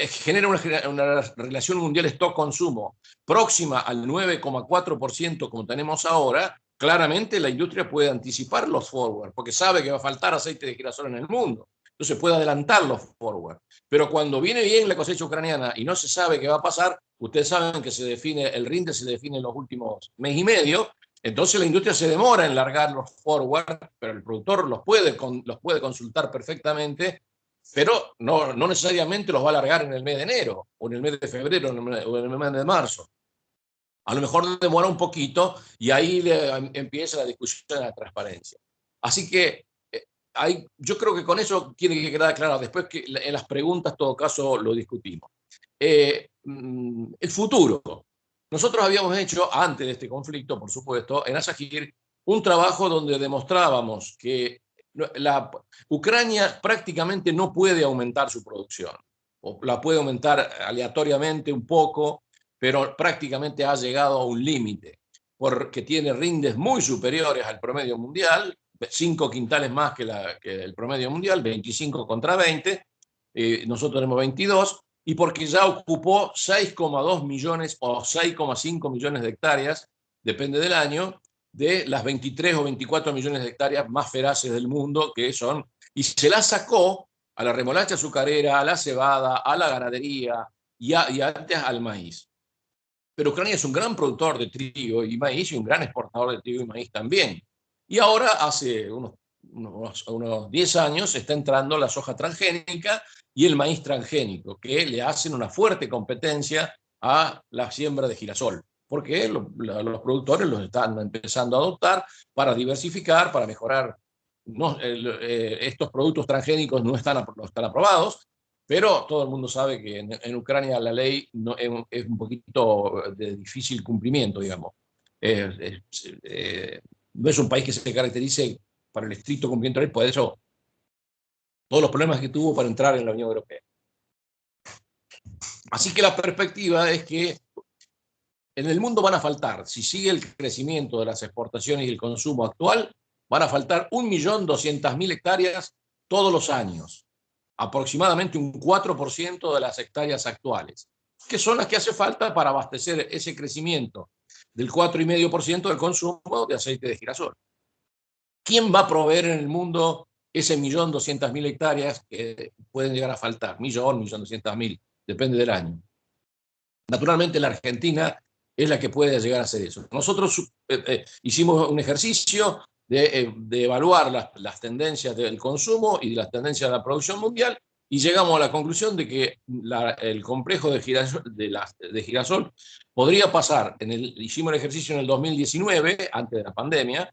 genera una relación mundial stock-consumo próxima al 9,4% como tenemos ahora, claramente la industria puede anticipar los forward, porque sabe que va a faltar aceite de girasol en el mundo. Entonces puede adelantar los forward. Pero cuando viene bien la cosecha ucraniana y no se sabe qué va a pasar, ustedes saben que el rinde se define en los últimos mes y medio, entonces la industria se demora en largar los forward, pero el productor los puede consultar perfectamente, pero no necesariamente los va a largar en el mes de enero, o en el mes de febrero, o en el mes de marzo. A lo mejor demora un poquito y ahí empieza la discusión de la transparencia. Así que yo creo que con eso tiene que quedar claro. Después que en las preguntas, en todo caso, lo discutimos. El futuro. Nosotros habíamos hecho, antes de este conflicto, por supuesto, en Asajír, un trabajo donde demostrábamos que Ucrania prácticamente no puede aumentar su producción, o la puede aumentar aleatoriamente un poco, pero prácticamente ha llegado a un límite, porque tiene rindes muy superiores al promedio mundial, 5 quintales más que el promedio mundial, 25 contra 20, nosotros tenemos 22, y porque ya ocupó 6,2 millones o 6,5 millones de hectáreas, depende del año, de las 23 o 24 millones de hectáreas más feraces del mundo, que son, y se las sacó a la remolacha azucarera, a la cebada, a la ganadería y antes al maíz. Pero Ucrania es un gran productor de trigo y maíz y un gran exportador de trigo y maíz también. Y ahora, hace unos 10 años, está entrando la soja transgénica y el maíz transgénico, que le hacen una fuerte competencia a la siembra de girasol, porque los productores los están empezando a adoptar para diversificar, para mejorar. Estos productos transgénicos no están aprobados, pero todo el mundo sabe que en Ucrania la ley es un poquito de difícil cumplimiento, digamos. No es un país que se caracterice para el estricto cumplimiento de ley, por eso todos los problemas que tuvo para entrar en la Unión Europea. Así que la perspectiva es que en el mundo van a faltar, si sigue el crecimiento de las exportaciones y el consumo actual, van a faltar 1.200.000 hectáreas todos los años, aproximadamente un 4% de las hectáreas actuales. que son las que hace falta para abastecer ese crecimiento del 4,5% del consumo de aceite de girasol. ¿Quién va a proveer en el mundo ese 1.200.000 hectáreas que pueden llegar a faltar? 1.200.000, depende del año. Naturalmente la Argentina es la que puede llegar a hacer eso. Nosotros hicimos un ejercicio de evaluar las tendencias del consumo y las tendencias de la producción mundial y llegamos a la conclusión de que el complejo de girasol podría pasar, hicimos el ejercicio en el 2019, antes de la pandemia,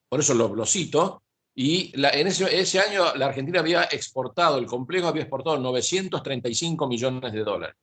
por eso lo cito, y en ese año la Argentina había exportado, el complejo había exportado 935 millones de dólares.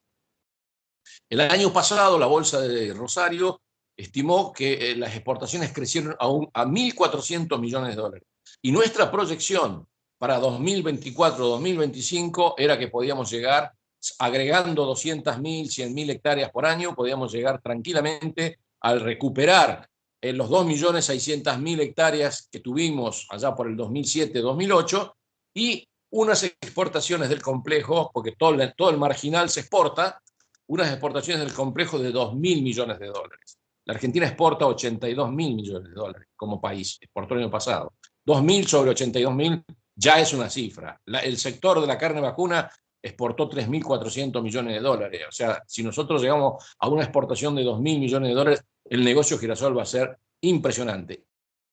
El año pasado la Bolsa de Rosario estimó que las exportaciones crecieron a 1.400 millones de dólares. Y nuestra proyección para 2024-2025 era que podíamos llegar, agregando 200.000, 100.000 hectáreas por año, podíamos llegar tranquilamente al recuperar los 2.600.000 hectáreas que tuvimos allá por el 2007-2008 y unas exportaciones del complejo, porque todo el marginal se exporta, unas exportaciones del complejo de 2.000 millones de dólares. La Argentina exporta 82.000 millones de dólares como país, exportó el año pasado. 2.000 sobre 82.000 ya es una cifra. El sector de la carne vacuna exportó 3.400 millones de dólares. O sea, si nosotros llegamos a una exportación de 2.000 millones de dólares, el negocio girasol va a ser impresionante.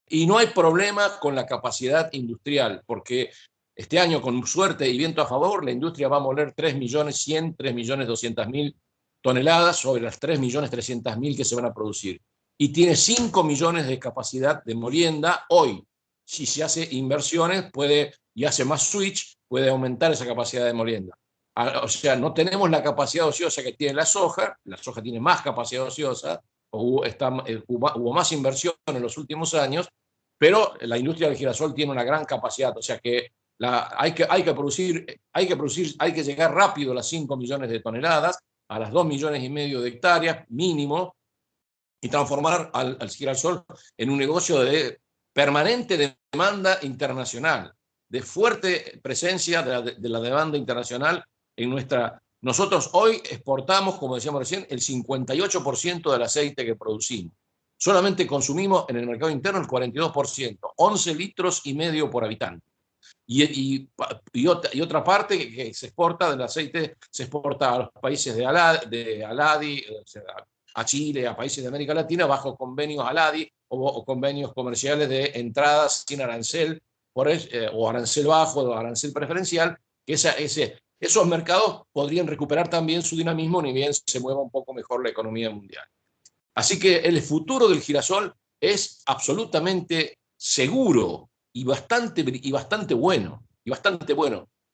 Y no hay problema con la capacidad industrial, porque este año, con suerte y viento a favor, la industria va a moler 3.100.000, 3.200.000 toneladas sobre las 3.300.000 que se van a producir. Y tiene 5 millones de capacidad de molienda hoy. Si se hace inversiones y hace más switch, puede aumentar esa capacidad de molienda. O sea, no tenemos la capacidad ociosa que tiene la soja tiene más capacidad ociosa, hubo más inversión en los últimos años, pero la industria del girasol tiene una gran capacidad, o sea que hay que llegar rápido a las 5 millones de toneladas, a las 2,5 millones de hectáreas mínimo, y transformar al girasol en un negocio de permanente demanda internacional, de fuerte presencia de la demanda internacional en nuestra. Nosotros hoy exportamos, como decíamos recién, el 58% del aceite que producimos. Solamente consumimos en el mercado interno el 42%, 11 litros y medio por habitante. Y otra parte que se exporta del aceite, se exporta a los países de Aladi, o sea, a Chile, a países de América Latina, bajo convenios Aladi o convenios comerciales de entradas sin arancel, o arancel bajo o arancel preferencial, que esos mercados podrían recuperar también su dinamismo ni bien se mueva un poco mejor la economía mundial. Así que el futuro del girasol es absolutamente seguro y bastante bueno,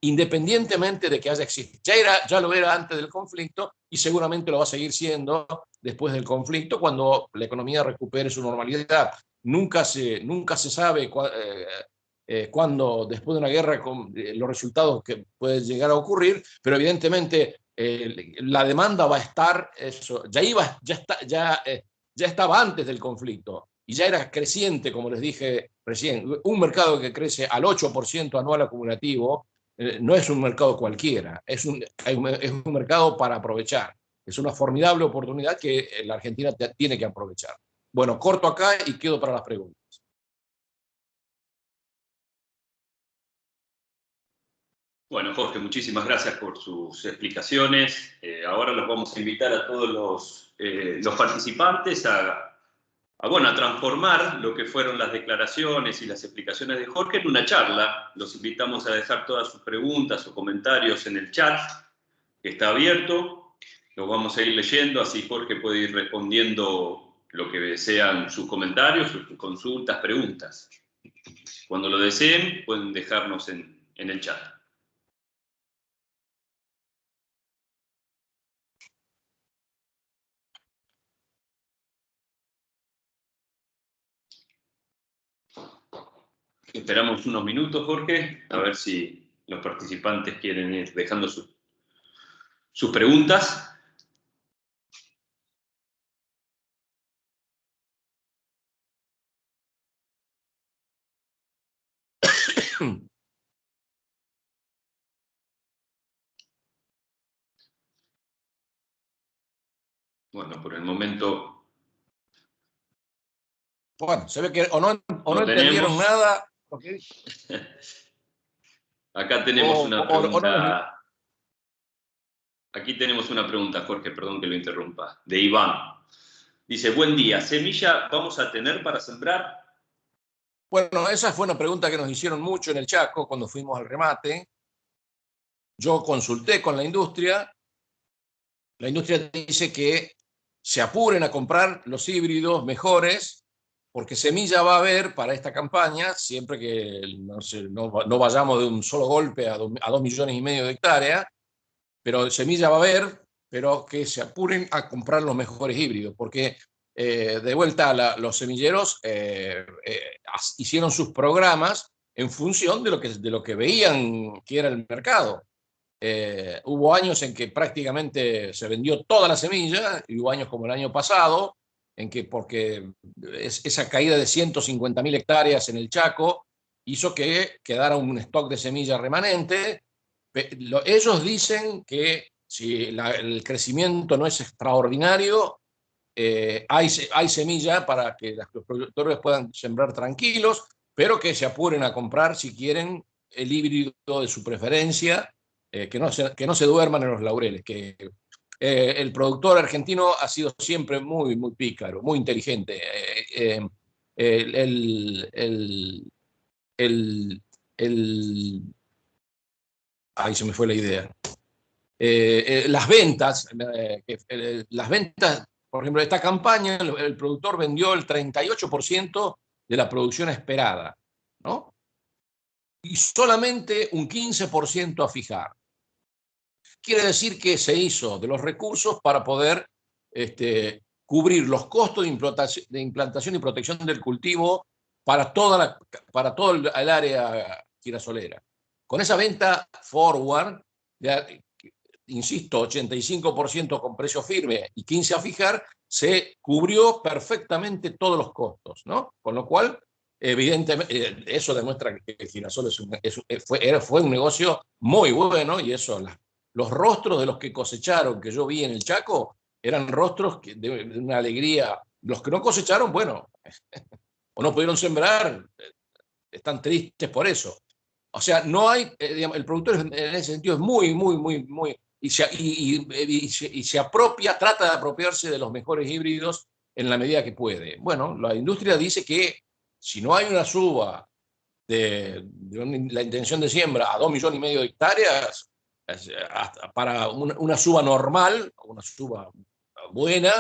independientemente de que haya existido. Ya lo era antes del conflicto y seguramente lo va a seguir siendo después del conflicto cuando la economía recupere su normalidad. Nunca se sabe cuándo, después de una guerra, los resultados que pueden llegar a ocurrir, pero evidentemente la demanda va a estar, ya estaba antes del conflicto y ya era creciente, como les dije recién. Un mercado que crece al 8% anual acumulativo no es un mercado cualquiera, es un mercado para aprovechar. Es una formidable oportunidad que la Argentina tiene que aprovechar. Bueno, corto acá y quedo para las preguntas. Bueno, Jorge, muchísimas gracias por sus explicaciones. Ahora los vamos a invitar a todos los participantes a transformar lo que fueron las declaraciones y las explicaciones de Jorge en una charla. Los invitamos a dejar todas sus preguntas o comentarios en el chat, que está abierto. Lo vamos a ir leyendo, así Jorge puede ir respondiendo lo que sean sus comentarios, sus consultas, preguntas. Cuando lo deseen, pueden dejarnos en el chat. Esperamos unos minutos, Jorge, a ver si los participantes quieren ir dejando sus preguntas. Bueno, por el momento Bueno, se ve que o no no entendieron tenemos. nada, Acá tenemos una o no les... pregunta. Aquí tenemos una pregunta, Jorge, perdón que lo interrumpa, de Iván. Dice, buen día, ¿semilla vamos a tener para sembrar? Bueno, esa fue una pregunta que nos hicieron mucho en el Chaco cuando fuimos al remate. Yo consulté con la industria dice que se apuren a comprar los híbridos mejores, porque semilla va a haber para esta campaña, siempre que no vayamos de un solo golpe a 2,5 millones de hectáreas, pero semilla va a haber, pero que se apuren a comprar los mejores híbridos, porque de vuelta los semilleros hicieron sus programas en función de lo que veían que era el mercado. Hubo años en que prácticamente se vendió toda la semilla y hubo años como el año pasado en que porque esa caída de 150.000 hectáreas en el Chaco hizo que quedara un stock de semilla remanente. Ellos dicen que si el crecimiento no es extraordinario, hay semilla para que los productores puedan sembrar tranquilos, pero que se apuren a comprar si quieren el híbrido de su preferencia, que no se duerman en los laureles, que el productor argentino ha sido siempre muy, muy pícaro, muy inteligente. El, el, el, el, el, Ahí se me fue la idea. Las ventas, por ejemplo, de esta campaña, el productor vendió el 38% de la producción esperada, ¿no? Y solamente un 15% a fijar. Quiere decir que se hizo de los recursos para poder cubrir los costos de implantación y protección del cultivo para todo el área girasolera. Con esa venta forward, ya, insisto, 85% con precio firme y 15% a fijar, se cubrió perfectamente todos los costos, ¿no? Con lo cual, evidentemente, eso demuestra que el girasol fue un negocio muy bueno y eso, los rostros de los que cosecharon, que yo vi en el Chaco, eran rostros de una alegría. Los que no cosecharon, bueno, o no pudieron sembrar, están tristes por eso. O sea, no hay, digamos, el productor en ese sentido es muy, muy, muy, muy, y se apropia, trata de apropiarse de los mejores híbridos en la medida que puede. Bueno, la industria dice que si no hay una suba de la intención de siembra a 2,5 millones de hectáreas, para una suba normal, una suba buena,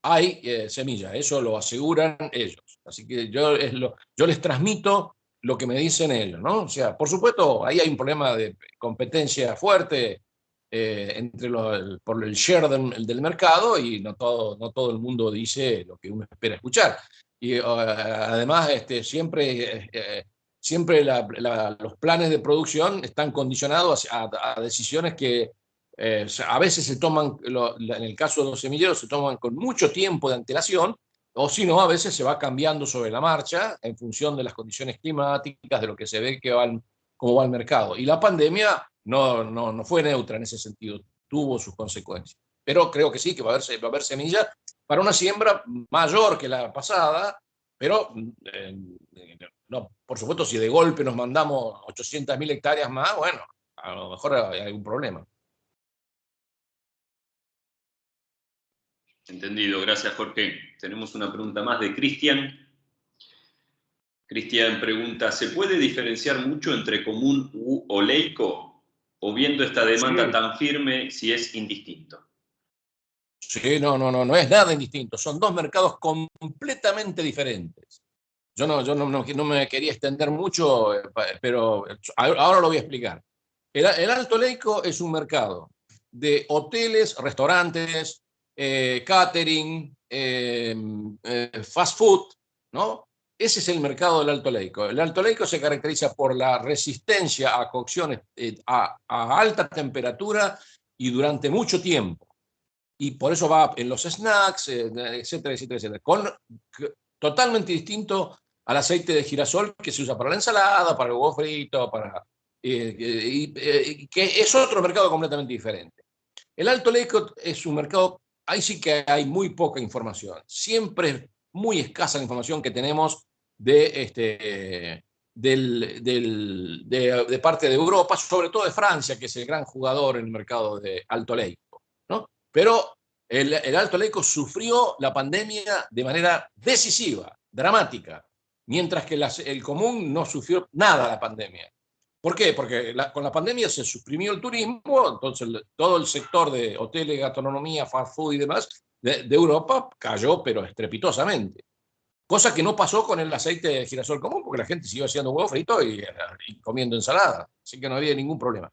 hay semilla, eso lo aseguran ellos. Así que yo les transmito lo que me dicen ellos, ¿no? O sea, por supuesto, ahí hay un problema de competencia fuerte por el share del mercado y no todo el mundo dice lo que uno espera escuchar. Y además, siempre los planes de producción están condicionados a decisiones que a veces se toman, en el caso de los semilleros, se toman con mucho tiempo de antelación, o si no, a veces se va cambiando sobre la marcha en función de las condiciones climáticas, de lo que se ve cómo va el mercado. Y la pandemia no fue neutra en ese sentido, tuvo sus consecuencias. Pero creo que sí, que va a haber semilla para una siembra mayor que la pasada, pero no, por supuesto, si de golpe nos mandamos 800.000 hectáreas más, bueno, a lo mejor hay algún problema. Entendido, gracias Jorge. Tenemos una pregunta más de Cristian. Cristian pregunta, ¿se puede diferenciar mucho entre común u oleico? O viendo esta demanda Sí. tan firme, si es indistinto. Sí, no es nada indistinto. Son dos mercados completamente diferentes. Yo no me quería extender mucho, pero ahora lo voy a explicar. El Alto Leico es un mercado de hoteles, restaurantes, catering, fast food, ¿no? Ese es el mercado del Alto Leico. El Alto Leico se caracteriza por la resistencia a cocciones a alta temperatura y durante mucho tiempo. Y por eso va en los snacks, etcétera, etcétera, etcétera. Totalmente distinto al aceite de girasol que se usa para la ensalada, para el huevo frito, que es otro mercado completamente diferente. El Alto Leico es un mercado ahí sí que hay muy poca información. Siempre es muy escasa la información que tenemos de parte de Europa, sobre todo de Francia, que es el gran jugador en el mercado de alto leico, ¿no? Pero el alto leico sufrió la pandemia de manera decisiva, dramática, mientras que el común no sufrió nada la pandemia. ¿Por qué? Porque con la pandemia se suprimió el turismo, entonces todo el sector de hoteles, gastronomía, fast food y demás de Europa cayó, pero estrepitosamente. Cosa que no pasó con el aceite de girasol común, porque la gente siguió haciendo huevo frito y comiendo ensalada, así que no había ningún problema.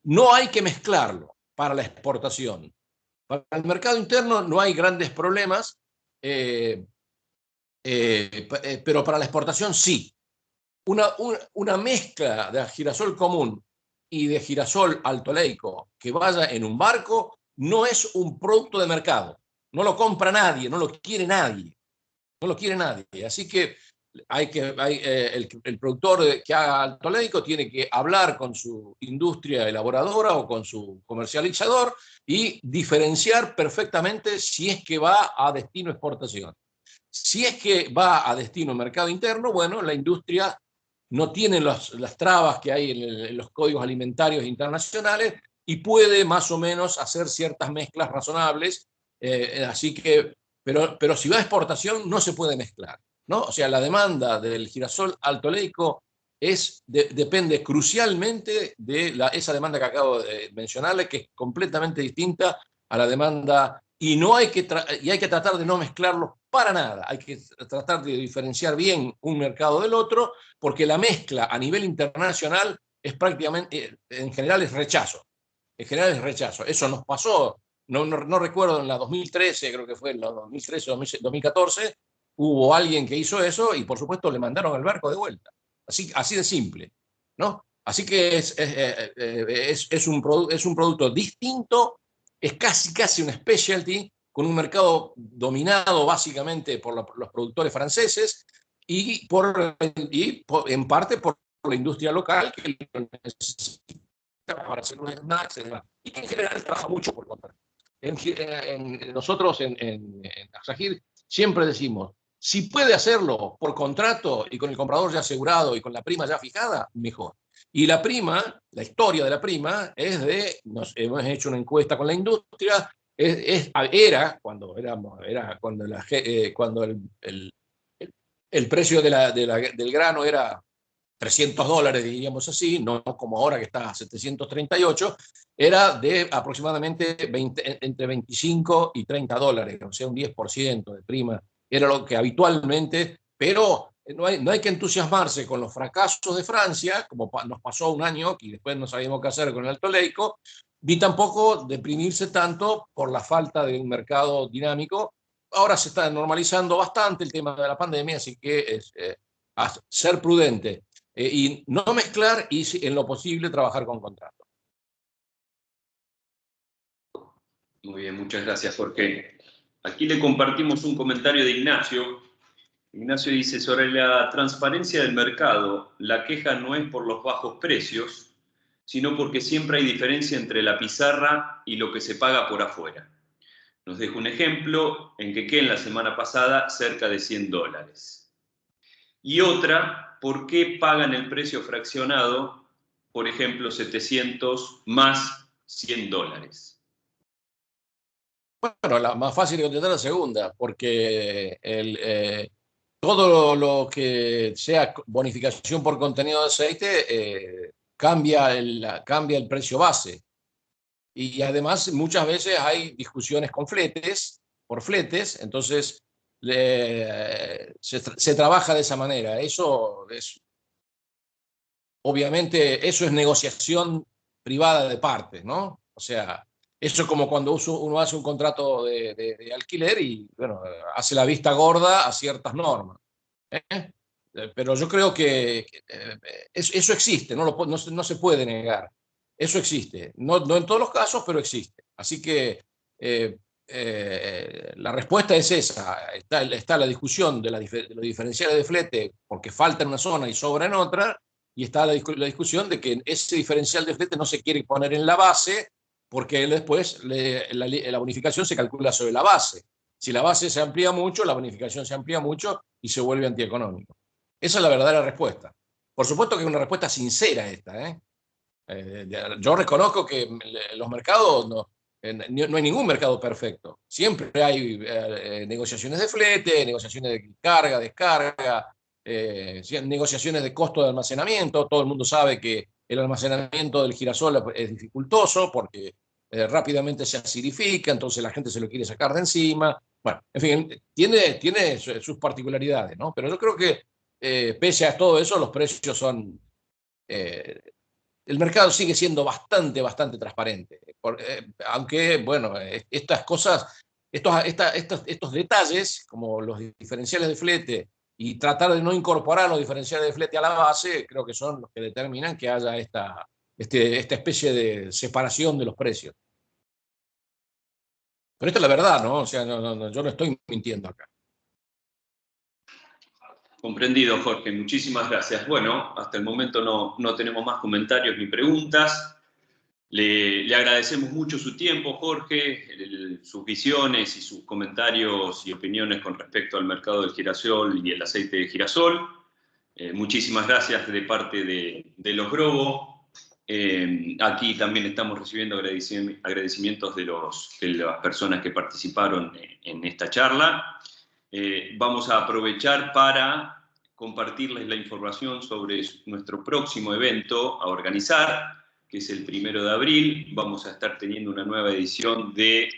No hay que mezclarlo para la exportación. Para el mercado interno no hay grandes problemas, pero para la exportación sí. Una mezcla de girasol común y de girasol altoleico que vaya en un barco no es un producto de mercado. No lo compra nadie, no lo quiere nadie. No lo quiere nadie. Así que el productor que haga altoleico tiene que hablar con su industria elaboradora o con su comercializador y diferenciar perfectamente si es que va a destino exportación. Si es que va a destino mercado interno, bueno, la industria no tiene las trabas que hay en los códigos alimentarios internacionales y puede más o menos hacer ciertas mezclas razonables. Así que, pero si va a exportación no se puede mezclar, ¿no? O sea, la demanda del girasol altoleico depende crucialmente de esa demanda que acabo de mencionarle, que es completamente distinta a la demanda y hay que tratar de no mezclarlos para nada. Hay que tratar de diferenciar bien un mercado del otro, porque la mezcla a nivel internacional es prácticamente, en general es rechazo. En general es rechazo. Eso nos pasó, no recuerdo, en la 2013, creo que fue en la 2013 o 2014, hubo alguien que hizo eso y por supuesto le mandaron al barco de vuelta. Así de simple, ¿no? Así que es un producto distinto, es casi un specialty, con un mercado dominado básicamente por los productores franceses y en parte por la industria local que lo necesita para hacer unos snacks y que en general trabaja mucho por contrato. Nosotros en Asahi siempre decimos, si puede hacerlo por contrato y con el comprador ya asegurado y con la prima ya fijada, mejor. Y la historia de la prima hemos hecho una encuesta con la industria, cuando el precio del grano era $300, diríamos así, no como ahora que está a 738, era de aproximadamente entre 25 y $30, o sea, un 10% de prima. Era lo que habitualmente, pero no hay que entusiasmarse con los fracasos de Francia, como nos pasó un año y después no sabíamos qué hacer con el alto leico, ni tampoco deprimirse tanto por la falta de un mercado dinámico. Ahora se está normalizando bastante el tema de la pandemia, así que ser prudente y no mezclar y en lo posible trabajar con contrato. Muy bien, muchas gracias, Jorge. Aquí le compartimos un comentario de Ignacio. Ignacio dice, sobre la transparencia del mercado, la queja no es por los bajos precios, sino porque siempre hay diferencia entre la pizarra y lo que se paga por afuera. Nos deja un ejemplo en Quequén la semana pasada cerca de $100. Y otra, ¿por qué pagan el precio fraccionado, por ejemplo, 700 más $100? Bueno, la más fácil de contestar la segunda, porque todo lo que sea bonificación por contenido de aceite cambia el precio base. Y además muchas veces hay discusiones por fletes, entonces se trabaja de esa manera. Obviamente, eso es negociación privada de partes, ¿no? O sea, eso es como cuando uno hace un contrato de alquiler y, bueno, hace la vista gorda a ciertas normas. ¿eh? Pero yo creo que eso existe, no se puede negar. Eso existe. No en todos los casos, pero existe. Así que la respuesta es esa. Está la discusión de los diferenciales de flete porque falta en una zona y sobra en otra, y está la discusión de que ese diferencial de flete no se quiere poner en la base porque después la bonificación se calcula sobre la base. Si la base se amplía mucho, la bonificación se amplía mucho y se vuelve antieconómico. Esa es la verdadera respuesta. Por supuesto que es una respuesta sincera esta, ¿eh? Yo reconozco que los mercados, no hay ningún mercado perfecto. Siempre hay negociaciones de flete, negociaciones de carga, descarga, negociaciones de costo de almacenamiento. Todo el mundo sabe que el almacenamiento del girasol es dificultoso porque rápidamente se acidifica, entonces la gente se lo quiere sacar de encima. Bueno, en fin, tiene sus particularidades, ¿no? Pero yo creo que pese a todo eso, los precios son... el mercado sigue siendo bastante transparente. Aunque, bueno, estas cosas, estos detalles, como los diferenciales de flete y tratar de no incorporar los diferenciales de flete a la base, creo que son los que determinan que haya esta especie de separación de los precios. Pero esta es la verdad, ¿no? O sea, yo no estoy mintiendo acá. Comprendido, Jorge. Muchísimas gracias. Bueno, hasta el momento no tenemos más comentarios ni preguntas. Le agradecemos mucho su tiempo, Jorge, sus visiones y sus comentarios y opiniones con respecto al mercado del girasol y el aceite de girasol. Muchísimas gracias de parte de los Grobo. Aquí también estamos recibiendo agradecimientos de las personas que participaron en esta charla. Vamos a aprovechar para compartirles la información sobre nuestro próximo evento a organizar, que es el 1 de abril. Vamos a estar teniendo una nueva edición de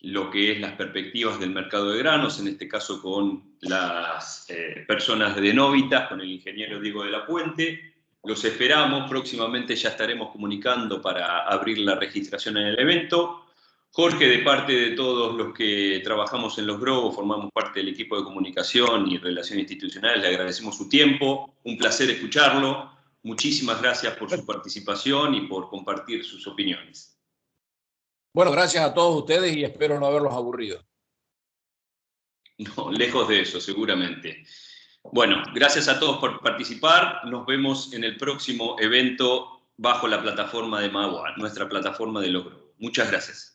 lo que es las perspectivas del mercado de granos, en este caso con las personas de Novitas, con el ingeniero Diego de la Puente. Los esperamos, próximamente ya estaremos comunicando para abrir la registración en el evento. Jorge, de parte de todos los que trabajamos en los Grobo, formamos parte del equipo de comunicación y relaciones institucionales, le agradecemos su tiempo, un placer escucharlo. Muchísimas gracias por su participación y por compartir sus opiniones. Bueno, gracias a todos ustedes y espero no haberlos aburrido. No, lejos de eso, seguramente. Bueno, gracias a todos por participar. Nos vemos en el próximo evento bajo la plataforma de Magua, nuestra plataforma de logro. Muchas gracias.